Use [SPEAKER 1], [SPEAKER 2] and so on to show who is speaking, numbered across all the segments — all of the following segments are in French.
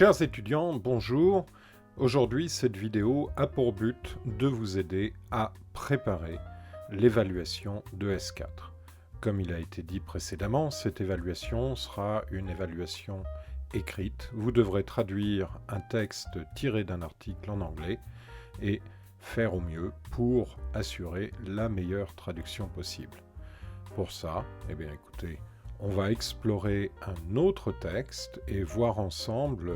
[SPEAKER 1] Chers étudiants, bonjour. Aujourd'hui, cette vidéo a pour but de vous aider à préparer l'évaluation de S4. Comme il a été dit précédemment, cette évaluation sera une évaluation écrite. Vous devrez traduire un texte tiré d'un article en anglais et faire au mieux pour assurer la meilleure traduction possible. Pour ça, écoutez, on va explorer un autre texte et voir ensemble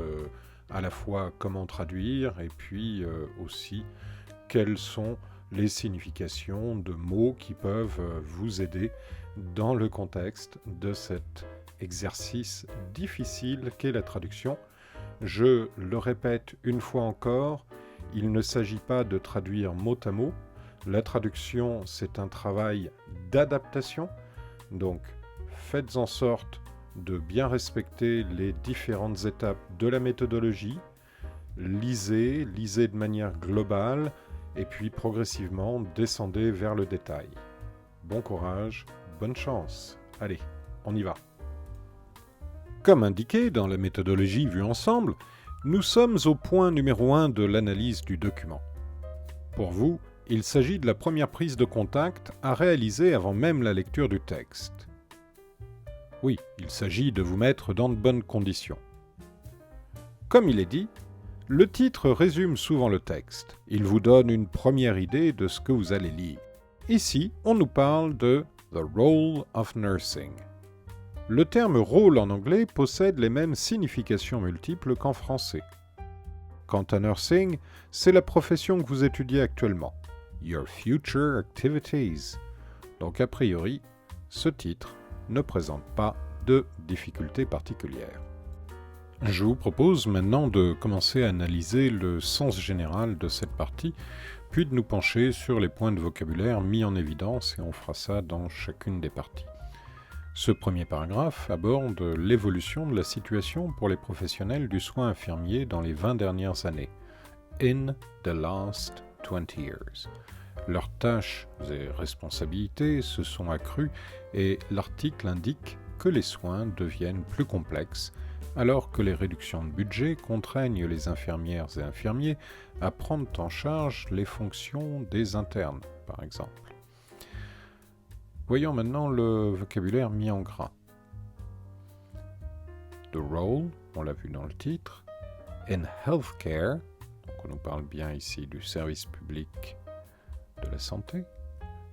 [SPEAKER 1] à la fois comment traduire et puis aussi quelles sont les significations de mots qui peuvent vous aider dans le contexte de cet exercice difficile qu'est la traduction. Je le répète une fois encore, il ne s'agit pas de traduire mot à mot. La traduction, c'est un travail d'adaptation. Donc, faites en sorte de bien respecter les différentes étapes de la méthodologie. Lisez de manière globale et puis progressivement descendez vers le détail. Bon courage, bonne chance. Allez, on y va. Comme indiqué dans la méthodologie vue ensemble, nous sommes au point numéro 1 de l'analyse du document. Pour vous, il s'agit de la première prise de contact à réaliser avant même la lecture du texte. Oui, il s'agit de vous mettre dans de bonnes conditions. Comme il est dit, le titre résume souvent le texte. Il vous donne une première idée de ce que vous allez lire. Ici, on nous parle de « The Role of Nursing ». Le terme « rôle » en anglais possède les mêmes significations multiples qu'en français. Quant à nursing, c'est la profession que vous étudiez actuellement. Your future activities. Donc a priori, ce titre ne présente pas de difficultés particulières. Je vous propose maintenant de commencer à analyser le sens général de cette partie, puis de nous pencher sur les points de vocabulaire mis en évidence, et on fera ça dans chacune des parties. Ce premier paragraphe aborde l'évolution de la situation pour les professionnels du soin infirmier dans les 20 dernières années. In the last 20 years. Leurs tâches et responsabilités se sont accrues et l'article indique que les soins deviennent plus complexes alors que les réductions de budget contraignent les infirmières et infirmiers à prendre en charge les fonctions des internes, par exemple. Voyons maintenant le vocabulaire mis en gras. The role, on l'a vu dans le titre, in healthcare, donc on nous parle bien ici du service public de la santé,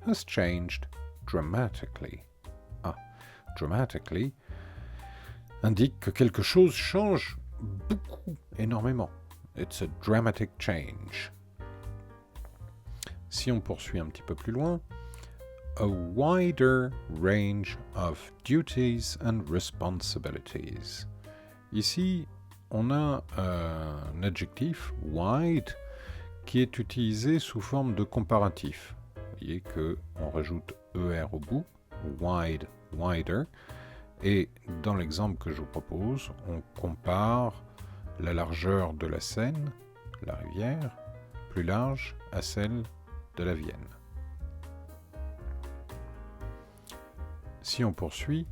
[SPEAKER 1] has changed dramatically. Dramatically indique que quelque chose change beaucoup, énormément. It's a dramatic change. Si on poursuit un petit peu plus loin, a wider range of duties and responsibilities. Ici, on a un adjectif, wide, qui est utilisé sous forme de comparatif. Vous voyez qu'on rajoute ER au bout, wide, wider, et dans l'exemple que je vous propose, on compare la largeur de la Seine, la rivière, plus large à celle de la Vienne. Si on poursuit,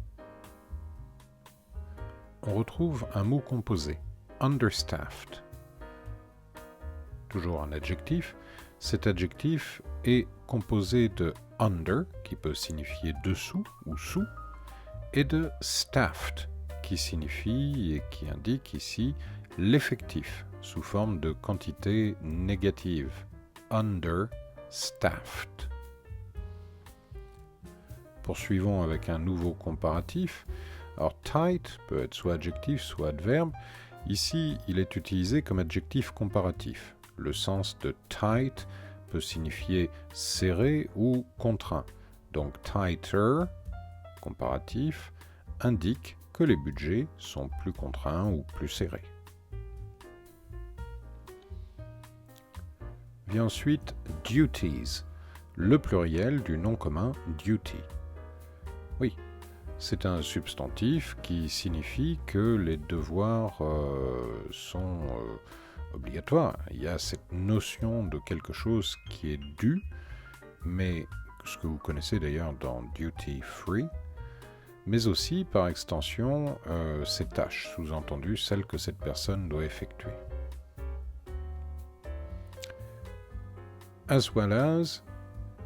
[SPEAKER 1] on retrouve un mot composé, understaffed. Toujours un adjectif. Cet adjectif est composé de under, qui peut signifier dessous ou sous, et de staffed, qui signifie et qui indique ici l'effectif, sous forme de quantité négative. Understaffed. Poursuivons avec un nouveau comparatif. Alors, tight peut être soit adjectif, soit adverbe. Ici, il est utilisé comme adjectif comparatif. Le sens de tight peut signifier serré ou contraint. Donc, tighter, comparatif, indique que les budgets sont plus contraints ou plus serrés. Vient ensuite duties, le pluriel du nom commun duty. Oui, c'est un substantif qui signifie que les devoirs sont obligatoires. Il y a cette notion de quelque chose qui est dû, mais ce que vous connaissez d'ailleurs dans duty free, mais aussi, par extension, ses tâches, sous-entendu celles que cette personne doit effectuer. As well as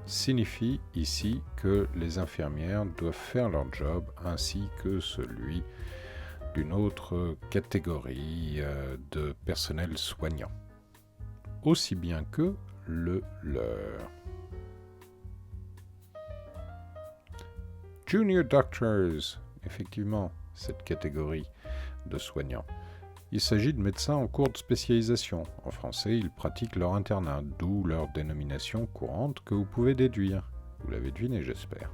[SPEAKER 1] signifie ici que les infirmières doivent faire leur job ainsi que celui d'une autre catégorie de personnel soignant, aussi bien que le leur. Junior doctors, effectivement, cette catégorie de soignants. Il s'agit de médecins en cours de spécialisation. En français, ils pratiquent leur internat, d'où leur dénomination courante que vous pouvez déduire. Vous l'avez deviné, j'espère.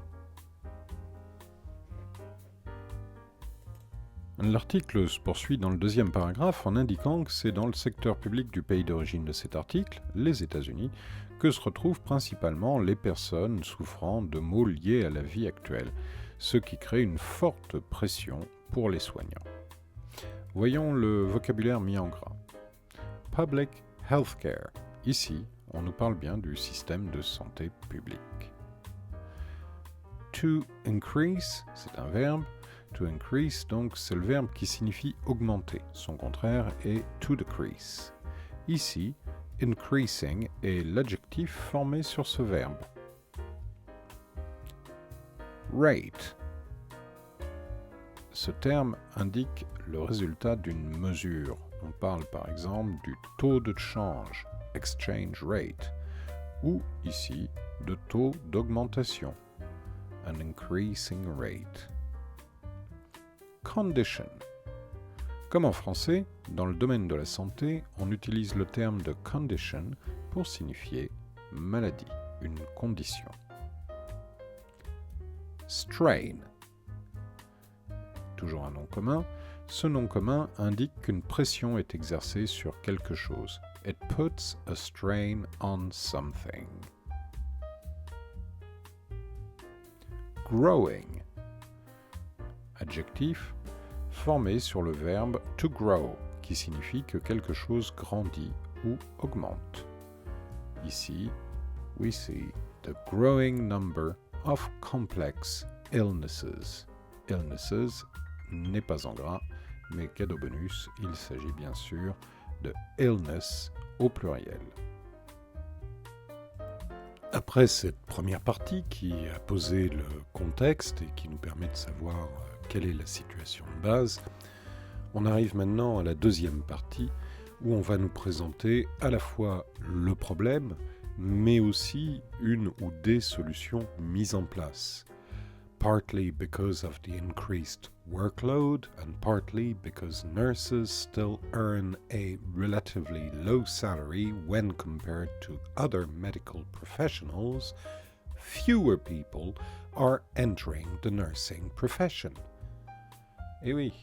[SPEAKER 1] L'article se poursuit dans le deuxième paragraphe en indiquant que c'est dans le secteur public du pays d'origine de cet article, les États-Unis, que se retrouvent principalement les personnes souffrant de maux liés à la vie actuelle, ce qui crée une forte pression pour les soignants. Voyons le vocabulaire mis en gras. Public healthcare. Ici, on nous parle bien du système de santé publique. To increase, c'est un verbe. To increase, donc, c'est le verbe qui signifie augmenter. Son contraire est to decrease. Ici, increasing est l'adjectif formé sur ce verbe. Rate. Ce terme indique le résultat d'une mesure. On parle par exemple du taux de change, exchange rate, ou ici de taux d'augmentation, an increasing rate. Condition. Comme en français, dans le domaine de la santé, on utilise le terme de condition pour signifier maladie, une condition. Strain. Toujours un nom commun, ce nom commun indique qu'une pression est exercée sur quelque chose. It puts a strain on something. Growing. Adjectif formé sur le verbe to grow, qui signifie que quelque chose grandit ou augmente. Ici, we see the growing number of complex illnesses. Illnesses n'est pas en gras, mais cadeau bonus, il s'agit bien sûr de illness au pluriel. Après cette première partie qui a posé le contexte et qui nous permet de savoir quelle est la situation de base, on arrive maintenant à la deuxième partie où on va nous présenter à la fois le problème, mais aussi une ou des solutions mises en place. Partly because of the increased workload and partly because nurses still earn a relatively low salary when compared to other medical professionals, fewer people are entering the nursing profession. Et oui,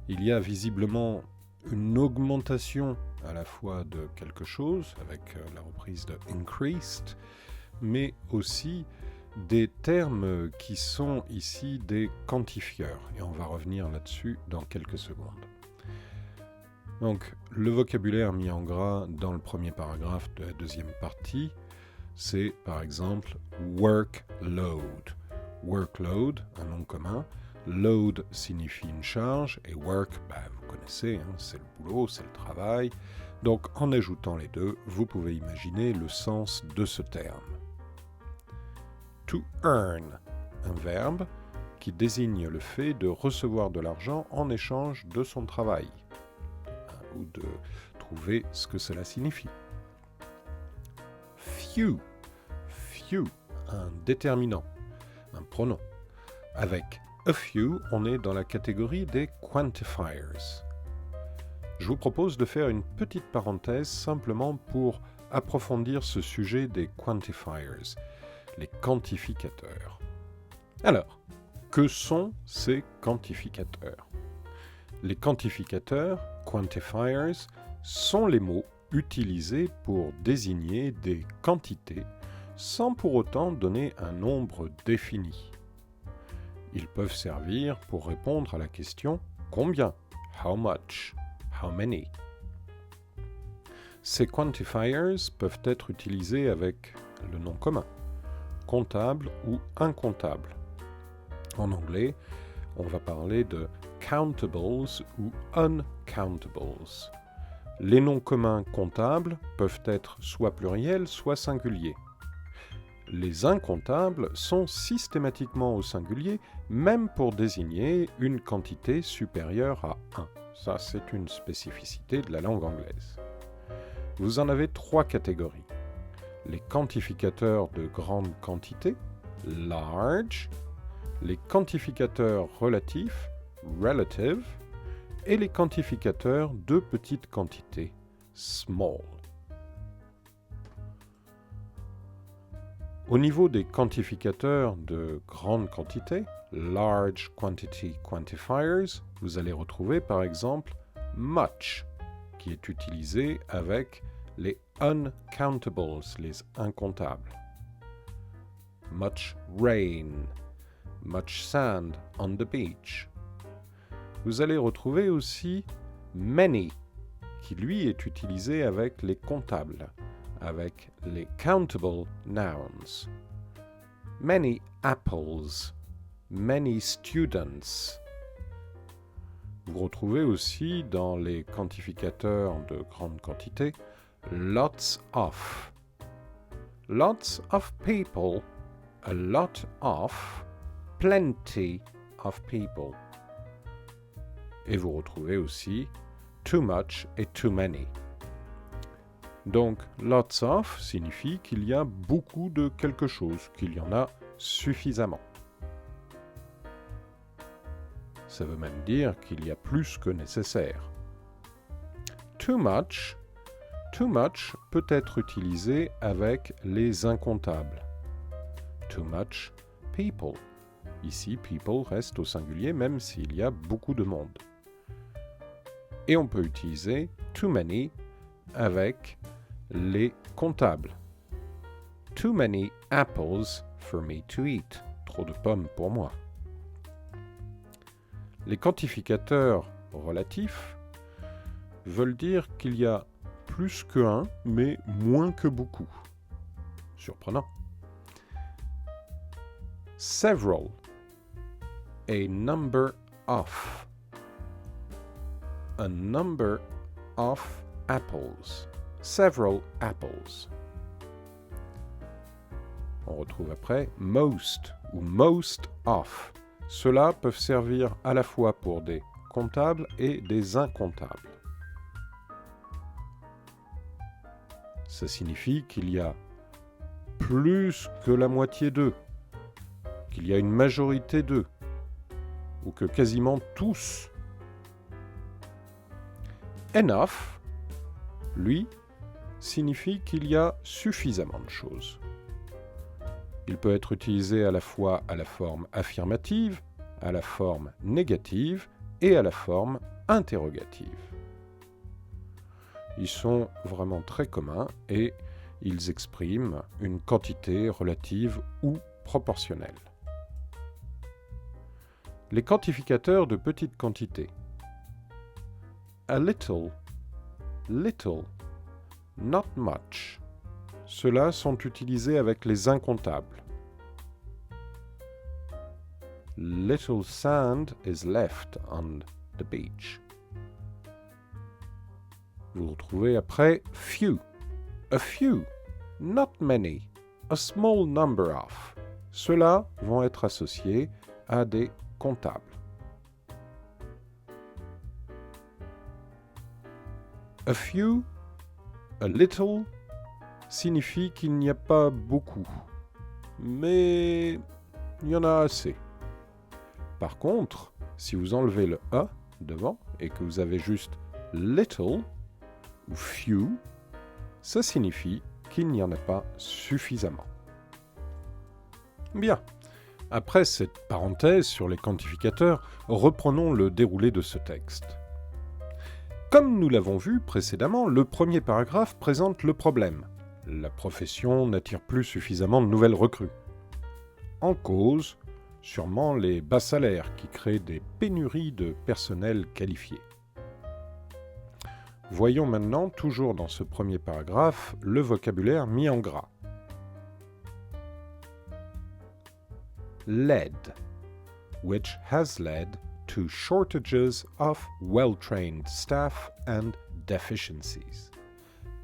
[SPEAKER 1] il y a visiblement une augmentation à la fois de quelque chose, avec la reprise de increased, mais aussi des termes qui sont ici des quantifieurs, et on va revenir là-dessus dans quelques secondes. Donc, le vocabulaire mis en gras dans le premier paragraphe de la deuxième partie, c'est par exemple workload. Workload, un nom commun. Load signifie une charge, et work, vous connaissez, c'est le boulot, c'est le travail. Donc, en ajoutant les deux, vous pouvez imaginer le sens de ce terme. To earn, un verbe qui désigne le fait de recevoir de l'argent en échange de son travail, ou de trouver ce que cela signifie. Few, un déterminant, un pronom. Avec a few, on est dans la catégorie des quantifiers. Je vous propose de faire une petite parenthèse simplement pour approfondir ce sujet des quantifiers, les quantificateurs. Alors, que sont ces quantificateurs ? Les quantificateurs, quantifiers, sont les mots utilisés pour désigner des quantités sans pour autant donner un nombre défini. Ils peuvent servir pour répondre à la question « Combien ?» How much? How many? Ces quantifiers peuvent être utilisés avec le nom commun, comptable ou incomptable. En anglais, on va parler de countables ou uncountables. Les noms communs comptables peuvent être soit pluriels, soit singuliers. Les incomptables sont systématiquement au singulier, même pour désigner une quantité supérieure à 1. Ça, c'est une spécificité de la langue anglaise. Vous en avez 3 catégories. Les quantificateurs de grande quantité, large, les quantificateurs relatifs, relative, et les quantificateurs de petite quantité, small. Au niveau des quantificateurs de grande quantité, large quantity quantifiers, vous allez retrouver par exemple much, qui est utilisé avec les uncountables, les incomptables. Much rain, much sand on the beach. Vous allez retrouver aussi many, qui lui est utilisé avec les comptables, avec les countable nouns. Many apples, many students. Vous retrouvez aussi dans les quantificateurs de grande quantité lots of. Lots of people, a lot of, plenty of people. Et vous retrouvez aussi too much et too many. Donc, lots of signifie qu'il y a beaucoup de quelque chose, qu'il y en a suffisamment. Ça veut même dire qu'il y a plus que nécessaire. Too much peut être utilisé avec les incomptables. Too much people. Ici, people reste au singulier même s'il y a beaucoup de monde. Et on peut utiliser too many avec les comptables. Too many apples for me to eat. Trop de pommes pour moi. Les quantificateurs relatifs veulent dire qu'il y a plus que un, mais moins que beaucoup. Surprenant. Several. A number of. A number of apples. Several apples. On retrouve après most ou most of. Ceux-là peuvent servir à la fois pour des comptables et des incomptables. Ça signifie qu'il y a plus que la moitié d'eux, qu'il y a une majorité d'eux, ou que quasiment tous. Enough, lui, signifie qu'il y a suffisamment de choses. Il peut être utilisé à la fois à la forme affirmative, à la forme négative et à la forme interrogative. Ils sont vraiment très communs et ils expriment une quantité relative ou proportionnelle. Les quantificateurs de petite quantité. A little, little, not much. Ceux-là sont utilisés avec les incomptables. Little sand is left on the beach. Vous retrouvez après few. A few, not many, a small number of. Ceux-là vont être associés à des comptables. A few, a little, signifie qu'il n'y a pas beaucoup, mais il y en a assez. Par contre, si vous enlevez le « a » devant et que vous avez juste « little » ou « few », ça signifie qu'il n'y en a pas suffisamment. Bien. Après cette parenthèse sur les quantificateurs, reprenons le déroulé de ce texte. Comme nous l'avons vu précédemment, le premier paragraphe présente le problème. La profession n'attire plus suffisamment de nouvelles recrues. En cause, sûrement les bas salaires qui créent des pénuries de personnel qualifié. Voyons maintenant, toujours dans ce premier paragraphe, le vocabulaire mis en gras. Lead. which has led to shortages of well-trained staff and deficiencies.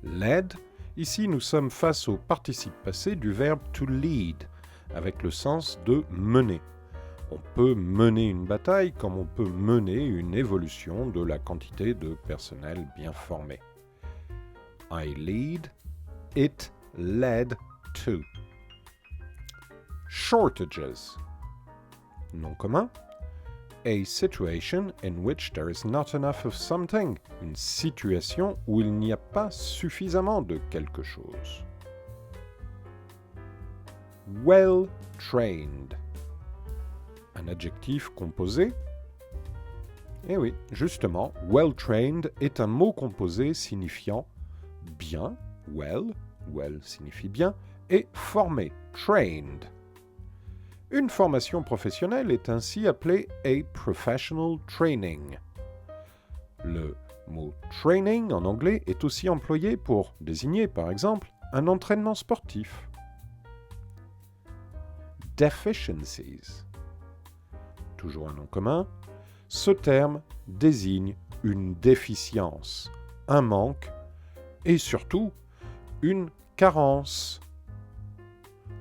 [SPEAKER 1] Led, ici nous sommes face au participe passé du verbe to lead, avec le sens de mener. On peut mener une bataille comme on peut mener une évolution de la quantité de personnel bien formé. I lead, it led to. Shortages. Nom commun. A situation in which there is not enough of something. Une situation où il n'y a pas suffisamment de quelque chose. Well trained. Un adjectif composé. Eh oui, justement, well trained est un mot composé signifiant bien, well signifie bien, et formé, trained. Une formation professionnelle est ainsi appelée a professional training. Le mot training en anglais est aussi employé pour désigner, par exemple, un entraînement sportif. Deficiencies. Toujours un nom commun. Ce terme désigne une déficience, un manque et surtout une carence.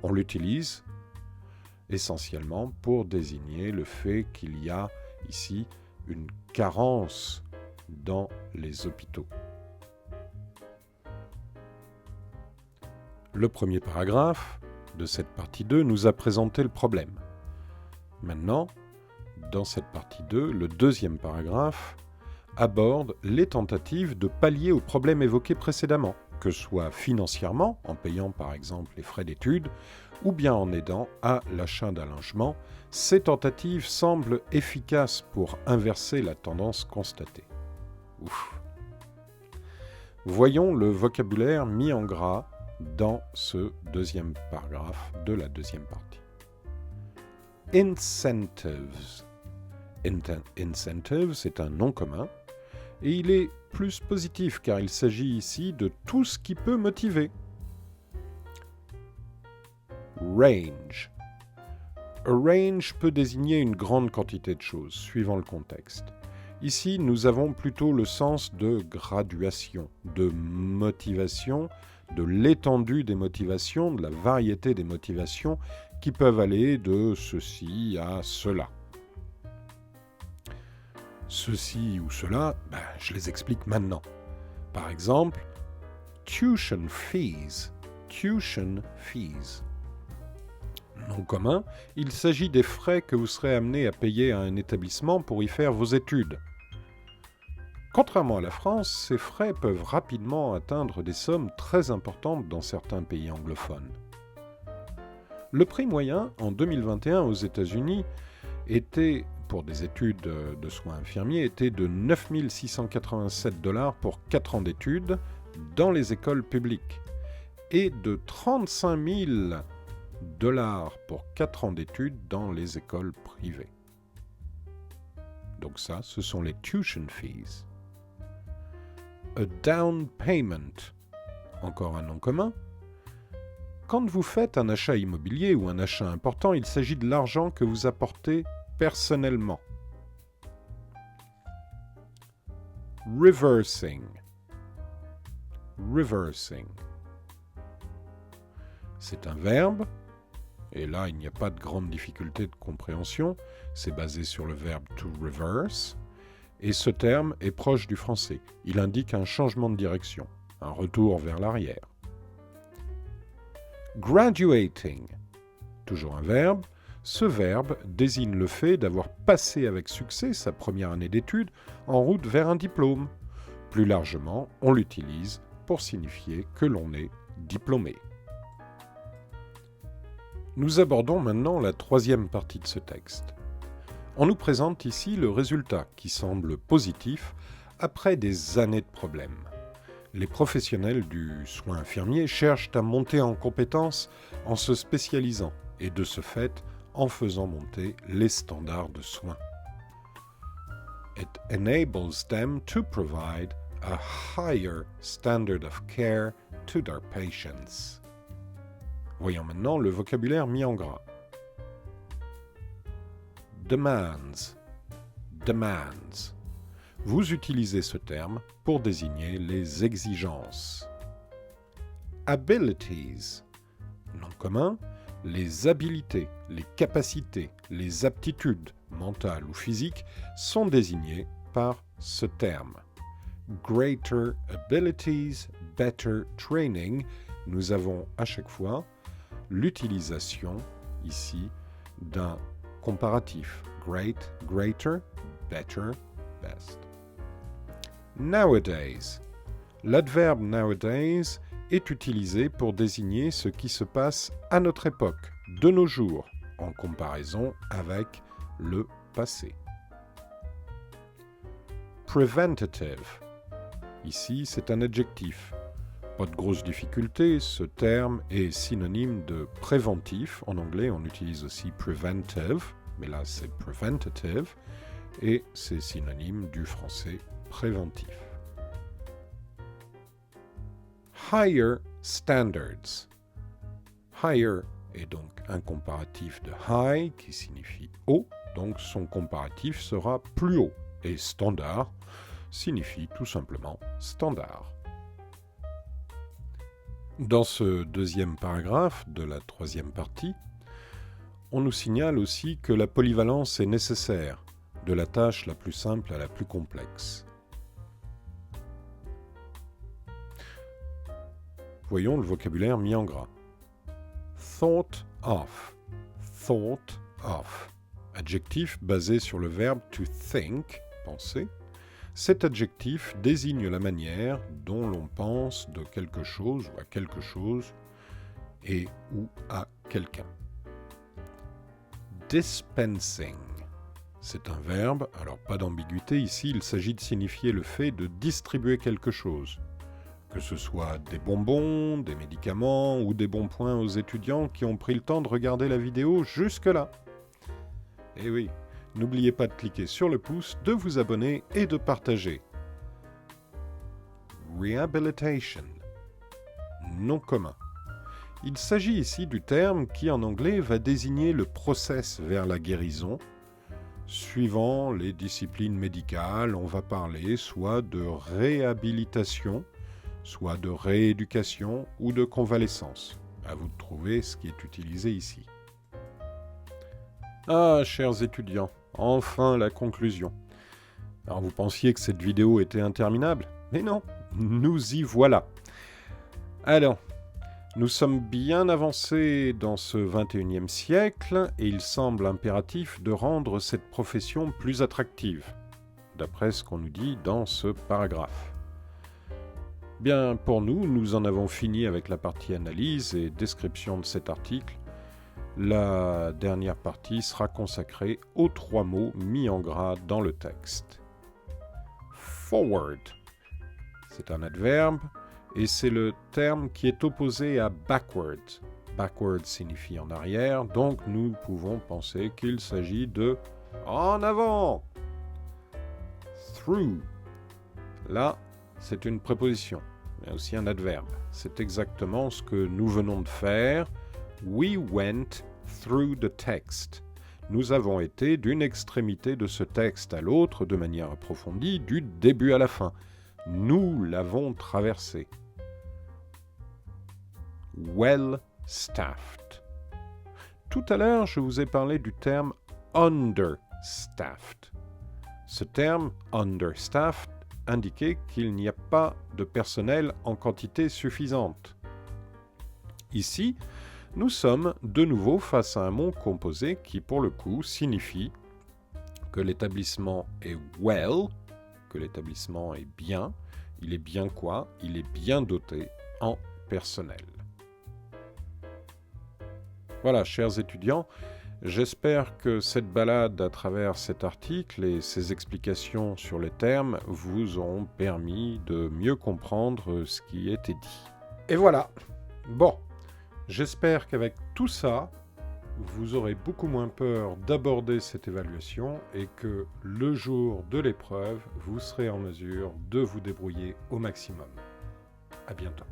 [SPEAKER 1] On l'utilise essentiellement pour désigner le fait qu'il y a ici une carence dans les hôpitaux. Le premier paragraphe de cette partie 2 nous a présenté le problème. Maintenant, dans cette partie 2, le deuxième paragraphe aborde les tentatives de pallier au problème évoqué précédemment, que ce soit financièrement, en payant par exemple les frais d'études, ou bien en aidant à l'achat d'un logement. Ces tentatives semblent efficaces pour inverser la tendance constatée. Ouf. Voyons le vocabulaire mis en gras dans ce deuxième paragraphe de la deuxième partie. Incentives. Incentives est un nom commun et il est plus positif car il s'agit ici de tout ce qui peut motiver. Range. A range peut désigner une grande quantité de choses, suivant le contexte. Ici, nous avons plutôt le sens de graduation, de motivation, de l'étendue des motivations, de la variété des motivations qui peuvent aller de ceci à cela. Ceci ou cela, je les explique maintenant. Par exemple, tuition fees. Tuition fees. Nom commun, il s'agit des frais que vous serez amené à payer à un établissement pour y faire vos études. Contrairement à la France, ces frais peuvent rapidement atteindre des sommes très importantes dans certains pays anglophones. Le prix moyen en 2021 aux États-Unis était, pour des études de soins infirmiers, était de 9 687 $ pour 4 ans d'études dans les écoles publiques et de 35 000 $ pour 4 ans d'études dans les écoles privées. Donc ça, ce sont les tuition fees. A down payment, encore un nom commun. Quand vous faites un achat immobilier ou un achat important, il s'agit de l'argent que vous apportez personnellement. Reversing. Reversing. C'est un verbe, et là il n'y a pas de grande difficulté de compréhension, c'est basé sur le verbe to reverse, et ce terme est proche du français. Il indique un changement de direction, un retour vers l'arrière. Graduating. Toujours un verbe. Ce verbe désigne le fait d'avoir passé avec succès sa première année d'études en route vers un diplôme. Plus largement, on l'utilise pour signifier que l'on est diplômé. Nous abordons maintenant la troisième partie de ce texte. On nous présente ici le résultat qui semble positif après des années de problèmes. Les professionnels du soin infirmier cherchent à monter en compétences en se spécialisant et de ce fait en faisant monter les standards de soins. It enables them to provide a higher standard of care to their patients. Voyons maintenant le vocabulaire mis en gras. demands. Demands. Vous utilisez ce terme pour désigner les exigences. Abilities. Nom commun, les habilités, les capacités, les aptitudes mentales ou physiques sont désignées par ce terme. Greater abilities, better training. Nous avons à chaque fois l'utilisation ici d'un comparatif. Great, greater, better, best. Nowadays. L'adverbe nowadays est utilisé pour désigner ce qui se passe à notre époque, de nos jours, en comparaison avec le passé. Preventative. Ici, c'est un adjectif. Pas de grosse difficulté, ce terme est synonyme de préventif. En anglais, on utilise aussi preventive, mais là, c'est preventative, et c'est synonyme du français préventif. Higher standards. Higher est donc un comparatif de high qui signifie haut, donc son comparatif sera plus haut. Et standard signifie tout simplement standard. Dans ce deuxième paragraphe de la troisième partie, on nous signale aussi que la polyvalence est nécessaire, de la tâche la plus simple à la plus complexe. Voyons le vocabulaire mis en gras. Thought of. Thought of. Adjectif basé sur le verbe to think, penser. Cet adjectif désigne la manière dont l'on pense de quelque chose ou à quelque chose et ou à quelqu'un. Dispensing. C'est un verbe, alors pas d'ambiguïté ici, il s'agit de signifier le fait de distribuer quelque chose. Que ce soit des bonbons, des médicaments ou des bons points aux étudiants qui ont pris le temps de regarder la vidéo jusque-là. Et oui, n'oubliez pas de cliquer sur le pouce, de vous abonner et de partager. Rehabilitation. Nom commun. Il s'agit ici du terme qui en anglais va désigner le process vers la guérison. Suivant les disciplines médicales, on va parler soit de réhabilitation, soit de rééducation ou de convalescence. À vous de trouver ce qui est utilisé ici. Ah, chers étudiants, enfin la conclusion. Alors vous pensiez que cette vidéo était interminable? Mais non, nous y voilà. Alors, nous sommes bien avancés dans ce 21e siècle et il semble impératif de rendre cette profession plus attractive, d'après ce qu'on nous dit dans ce paragraphe. Bien, pour nous, nous en avons fini avec la partie analyse et description de cet article. La dernière partie sera consacrée aux 3 mots mis en gras dans le texte. Forward, c'est un adverbe et c'est le terme qui est opposé à backward. Backward signifie en arrière, donc nous pouvons penser qu'il s'agit de en avant. Through, là, c'est une préposition, mais aussi un adverbe. C'est exactement ce que nous venons de faire. We went through the text. Nous avons été d'une extrémité de ce texte à l'autre de manière approfondie, du début à la fin. Nous l'avons traversé. Well staffed. Tout à l'heure, je vous ai parlé du terme understaffed. Ce terme understaffed indiquait qu'il n'y a pas de personnel en quantité suffisante. Ici, nous sommes de nouveau face à un mot composé qui, pour le coup, signifie que l'établissement est well, que l'établissement est bien. Il est bien quoi? Il est bien doté en personnel. Voilà, chers étudiants, j'espère que cette balade à travers cet article et ces explications sur les termes vous ont permis de mieux comprendre ce qui était dit. Et voilà. Bon. J'espère qu'avec tout ça, vous aurez beaucoup moins peur d'aborder cette évaluation et que le jour de l'épreuve, vous serez en mesure de vous débrouiller au maximum. À bientôt.